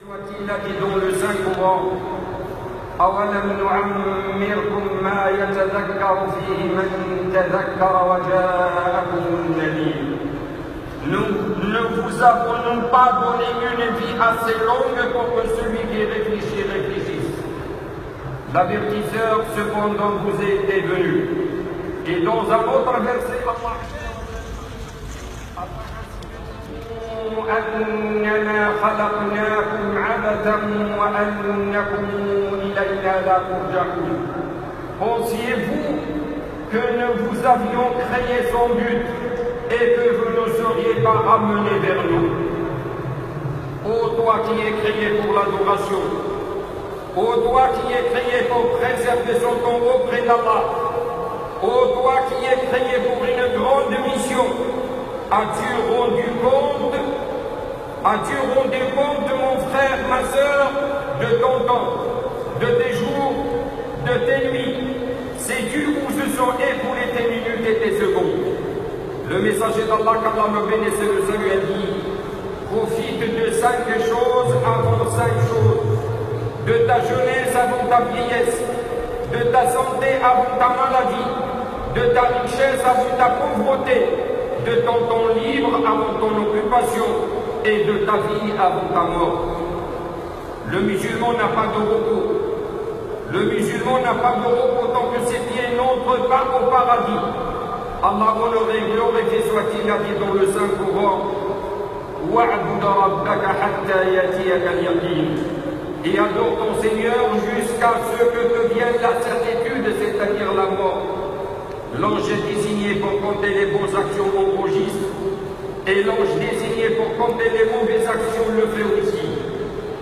Il a dit dans le Saint-Coran, أَوَلَمْ نُعَمِّرْكُمْ مَا يَتَذَكَّرُ فِيهِ مَنْ تَذَكَّرَ وَجَاءَكُمُ النَّذِيرُ. Nous ne vous avons pas donné une vie assez longue pour que celui qui réfléchit réfléchisse. L'avertisseur cependant vous est venu. Et dans un autre verset, Allah أننا خلقناكم عبثا وأنكم إلينا لا ترجعون. Pensiez-vous que nous vous avions créé sans but et que vous ne seriez pas ramenés vers nous? Ô toi qui es créé pour l'adoration, ô toi qui es créé pour préserver son temps auprès d'Allah, ô toi qui es créé pour une grande mission, as-tu rendu compte? As-tu rendu compte de mon frère, ma sœur, de ton temps, de tes jours, de tes nuits? Sais-tu où se sont écoulées tes minutes et tes secondes? Le messager d'Allah, qu'Allah me bénisse et le salut, a dit: profite de 5 choses avant 5 choses, de ta jeunesse avant ta vieillesse, de ta santé avant ta maladie, de ta richesse avant ta pauvreté, de ton temps libre avant ton occupation, et de ta vie avant ta mort. Le musulman n'a pas de repos. Le musulman n'a pas de repos tant que ses pieds n'entrent pas au paradis. Allah honoré, glorifié soit-il, a dit dans le Saint-Coran: وَاعْبُدْ رَبَّكَ حَتَّى يَأْتِيَكَ الْيَقِينُ. Et adore ton Seigneur jusqu'à ce que te vienne la certitude, c'est-à-dire la mort. L'ange est désigné pour compter les bonnes actions au registre, et l'ange désigné pour compter les mauvaises actions le fait aussi.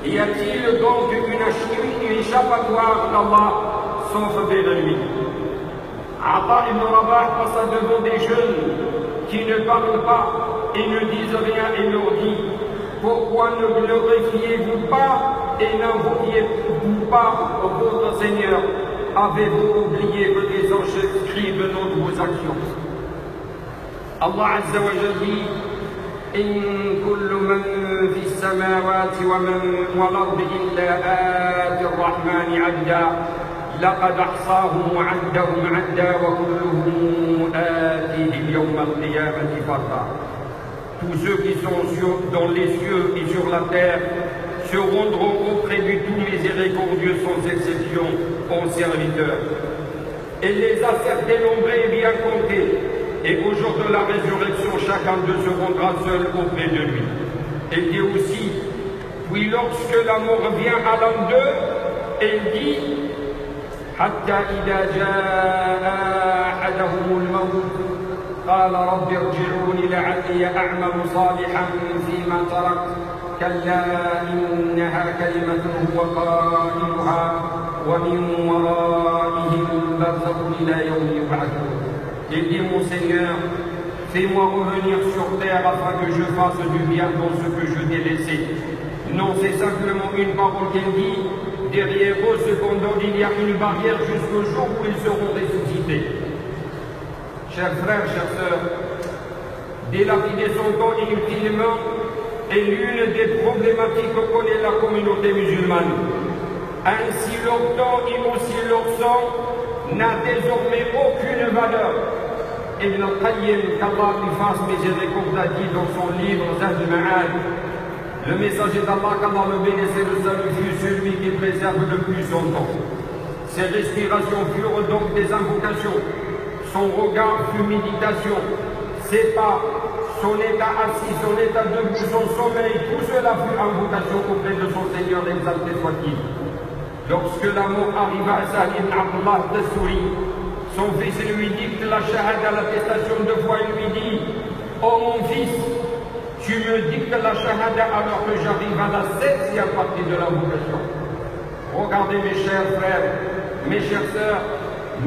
Y a-t-il donc une échappatoire d'Allah sauf vers lui? Ata ibn Rabah passa devant des jeunes qui ne parlent pas et ne disent rien et leur dit: pourquoi ne glorifiez-vous pas et n'invoquiez-vous pas votre Seigneur? Avez-vous oublié que les anges écrivent dans vos actions? Allah Azza wa Jalla dit: إن كل من في السماوات ومن والأرض إلا آتي الرحمن عبدا لقد أحصاهم وعدهم عدا وكلهم آتيه يوم القيامة فردا. Tous ceux qui sont dans les cieux et sur la terre se rendront auprès du tout miséricordieux sans exception en serviteurs. Et les a certes nombrés et bien comptés. Et au jour de la résurrection, chacun d'eux se rendra seul auprès de lui. Et dit aussi: puis lorsque la mort vient à l'un d'eux, il dit: حتى إذا جاء أحدهم الموت قال رب ارجعوني لعلي أعمل صالحا فيما ترك كلا إنها كلمة هو قائلها ومن ورائهم برزخ إلى يوم يبعثون. Il dit: mon Seigneur, fais-moi revenir sur terre afin que je fasse du bien dans ce que je t'ai laissé. Non, c'est simplement une parole qu'il dit. Derrière eux, cependant, il y a une barrière jusqu'au jour où ils seront ressuscités. Chers frères, chères sœurs, dilapider son temps inutilement est l'une des problématiques que connaît la communauté musulmane. Ainsi, leur temps et aussi leur sang n'a désormais aucune valeur. Ibn al-Qayyim, qu'Allah lui fasse miséricorde, a dit dans son livre Zad al-Ma'ad: le messager d'Allah, qu'Allah le bénisse et le salue, fut celui qui préserve le plus son temps. Ses respirations furent donc des invocations, son regard fut méditation, ses pas, son état assis, son état debout, son sommeil, tout cela fut invocation auprès de son Seigneur, exalté soit-il. Lorsque la mort arriva à Salim Abdullah Tassouri, son fils lui dicte la shahada, l'attestation de foi, et lui dit: oh mon fils, tu me dictes la shahada alors que j'arrive à la 7e partie de l'invocation. Regardez mes chers frères, mes chères sœurs,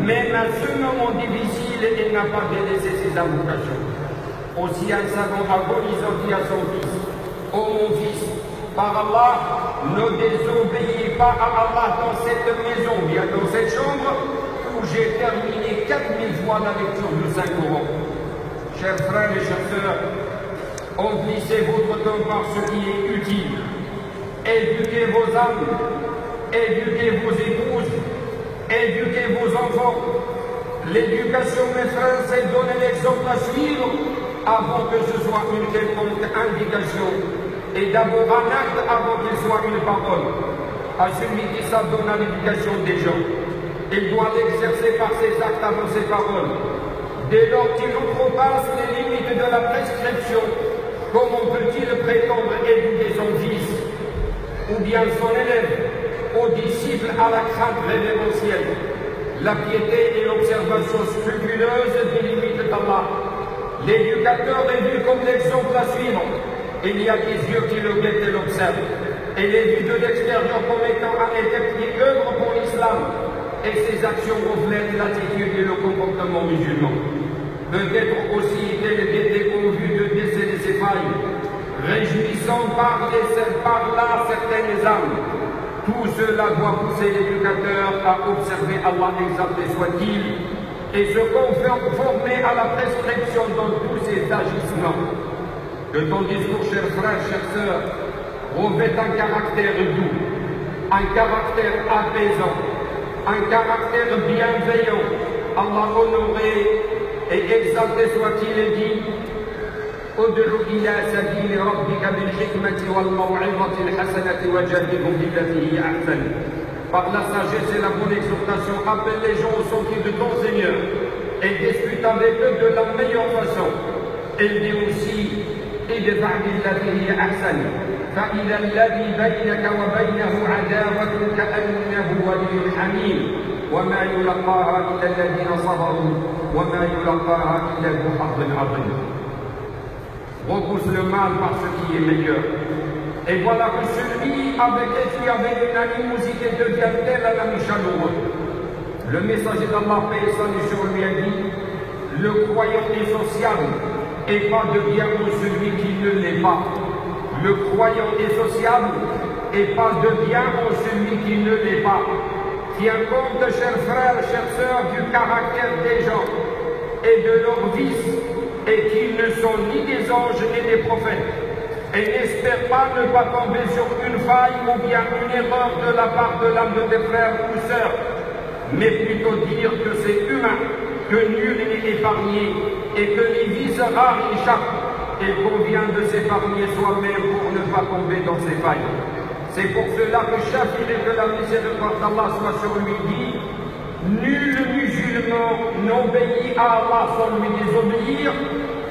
même à ce moment difficile, il n'a pas délaissé ses invocations. Aussi un savant agonisant dit à son fils: oh mon fils, par Allah, ne désobéis pas à Allah dans cette maison, bien dans cette chambre où j'ai terminé 4000 fois la lecture du Saint-Coran. Chers frères et chères sœurs, emplissez votre temps par ce qui est utile. éduquez vos âmes, éduquez vos épouses, éduquez vos enfants. L'éducation, mes frères, c'est donner l'exemple à suivre avant que ce soit une quelconque indication. Et d'abord un acte avant qu'il soit une parole. À celui qui s'adonne à l'éducation des gens, il doit l'exercer par ses actes avant ses paroles. Dès lors qu'il outrepasse les limites de la prescription, comment peut-il prétendre éduquer son fils, ou bien son élève, au disciple à la crainte révérentielle, la piété et l'observation scrupuleuse des limites d'Allah? L'éducateur est vu comme l'exemple à suivre. Il y a des yeux qui le guettent et l'observent. Et il est vu de l'extérieur comme étant un adepte qui œuvre pour l'islam. Et ses actions reflètent l'attitude et le comportement musulman. Peut-être aussi est-il dépourvu de déceler ses failles, réjouissant par là certaines âmes. Tout cela doit pousser l'éducateur à observer Allah, exalté soit-il, et se conformer à la prescription dans tous ses agissements. Que ton discours, chers frères, chères sœurs, revêt un caractère doux, un caractère apaisant, un caractère bienveillant. Allah honoré et exalté soit-il dit: ادع إلى سبيل ربك بالحكمة والموعظة الحسنة وجاهدهم بالتي هي أحسن. Par la sagesse et la bonne exhortation, appelle les gens au sentier de ton Seigneur et discute avec eux de la meilleure façon. Il dit aussi: ادفع بالتي هي أحسن فإذا الذي بينك وبينه عداوة كأنه ولي حميم وما يلقاها إلا الذين صبروا وما يلقاها إلا ذو حظ عظيم. Repousse le mal par ce qui est meilleur. Et voilà que celui avec qui avait une animosité devient tel un ami chaleureux. Le messager d'Allah, paix et salut sur lui, a dit: le croyant est sociable et pas devient celui qui ne l'est pas. Le croyant est sociable et pas devient celui qui ne l'est pas. Tiens compte, chers frères, chères sœurs, du caractère des gens et de leurs vices, et qu'ils ne sont ni des anges ni des prophètes. Et n'espère pas ne pas tomber sur une faille ou bien une erreur de la part de l'un de tes frères ou sœurs, mais plutôt dire que c'est humain, que nul n'est épargné et que les vices rares échappent. Il convient de s'épargner soi-même pour ne pas tomber dans ces failles. C'est pour cela que Shafir, que la miséricorde d'Allah soit sur lui, dit: nul musulman n'obéit à Allah sans lui désobéir,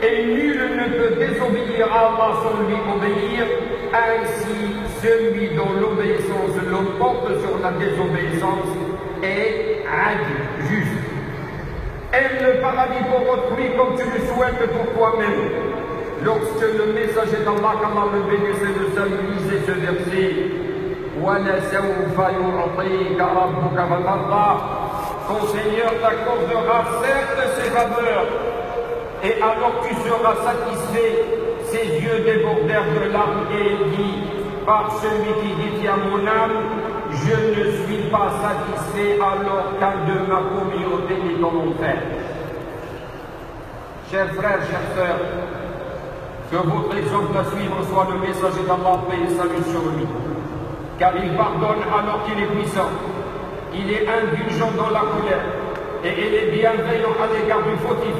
et nul ne peut désobéir à Allah sans lui obéir. Ainsi, celui dont l'obéissance l'emporte sur la désobéissance est adil, juste. Aime le paradis pour autrui comme tu le souhaites pour toi-même. Lorsque le messager d'Allah, qu'Allah le bénisse et le salue, lisait ce verset: وَلَسَوْفَ يُعْطِيكَ رَبُّكَ فَتَرْضَى. Ton Seigneur t'accordera certes ses faveurs, et alors tu seras satisfait. Ses yeux débordèrent de larmes et il dit: par celui qui dit à mon âme, je ne suis pas satisfait alors qu'un de ma communauté est en enfer. Chers frères, chères sœurs, que votre exemple à suivre soit le messager d'Allah, paix et salut sur lui, car il pardonne alors qu'il est puissant. Il est indulgent dans la colère et il est bienveillant à l'égard du fautif.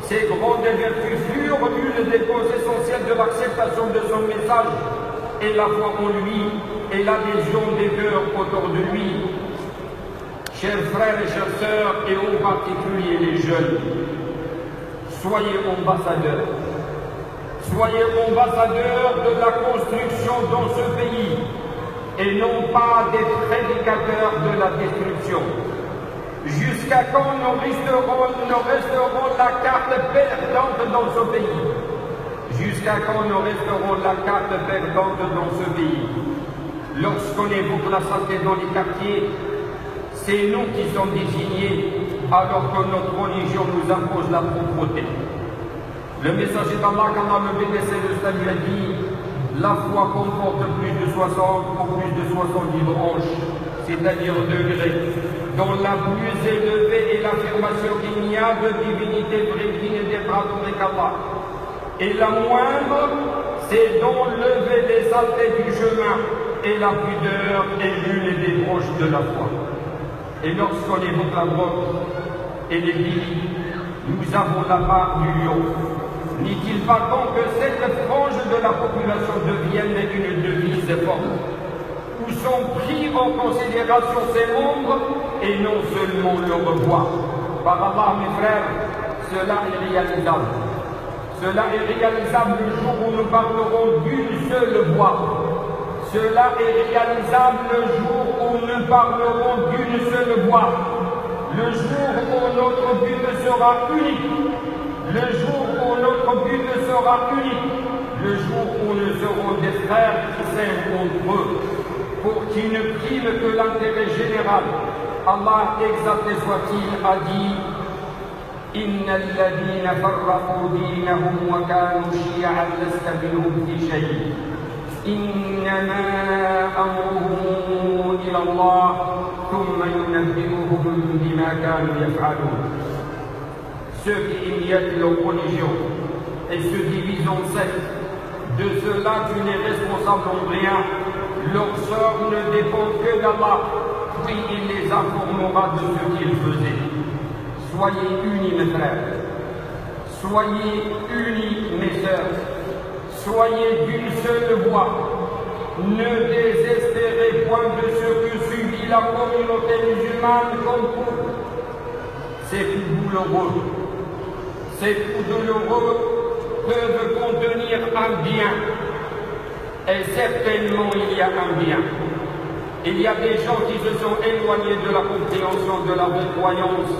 Ces grandes vertus furent l'une des causes essentielles de l'acceptation de son message et la foi en lui et l'adhésion des cœurs autour de lui. Chers frères et chères sœurs, et en particulier les jeunes, soyez ambassadeurs. Soyez ambassadeurs de la construction dans ce pays, et non pas des prédicateurs de la destruction. Jusqu'à quand nous resterons la carte perdante dans ce pays? Jusqu'à quand nous resterons la carte perdante dans ce pays? Lorsqu'on évoque la santé dans les quartiers, c'est nous qui sommes désignés, alors que notre religion nous impose la propreté. Le messager d'Allah, qu'Allah le bénisse et le salut, a dit: la foi comporte plus de 60 ou plus de 70 branches, c'est-à-dire degrés, dont la plus élevée est l'affirmation qu'il n'y a de divinité vraie qui n'est d'être adorée qu'Allah. Et la moindre, c'est d'enlever les saletés du chemin et la pudeur est l'une des broches de la foi. Et lorsqu'on évoque la drogue et les billes, nous avons la part du lion. N'est-il pas temps que cette frange de la population devienne une devise forte, où sont pris en considération ces membres et non seulement leur voix? Par Allah, mes frères, cela est réalisable. Cela est réalisable le jour où nous parlerons d'une seule voix. Cela est réalisable le jour où nous parlerons d'une seule voix. Le jour où notre but sera unique. Le jour où notre but sera unique. Le jour où nous serons des frères qui s'aiment entre eux, pour qui ne prime que l'intérêt général. Allah, exalté soit-il, a dit: Inna alladhina farraqu dinahum wa kanu shi'an lasta minhum fi shay'. Innama amruhum ila Allah thumma yunabbi'uhum bima kanu yaf'alun. Ceux qui émiettent leur religion et se divisent en sectes, de cela tu n'es responsable en rien. Leur sort ne dépend que d'Allah, puis il les informera de ce qu'ils faisaient. Soyez unis, mes frères. Soyez unis, mes sœurs. Soyez d'une seule voix. Ne désespérez point de ce que subit la communauté musulmane comme vous. Ces coups douloureux, peuvent contenir un bien. Et certainement il y a un bien. Il y a des gens qui se sont éloignés de la compréhension de la bonne croyance,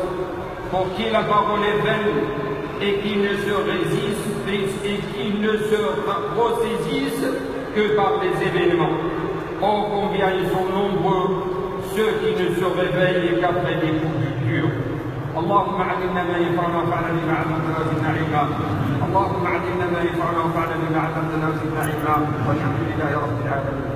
pour qui la parole est vaine et qui ne se résistent et qui ne se ressaisissent que par les événements. Oh, combien ils sont nombreux, ceux qui ne se réveillent qu'après des coups durs. اللهم علمنا ما ينفعنا وانفعنا بما علمتنا وزدنا علما. اللهم علمنا ما ينفعنا وانفعنا بما علمتنا وزدنا علما. والحمد لله رب العالمين.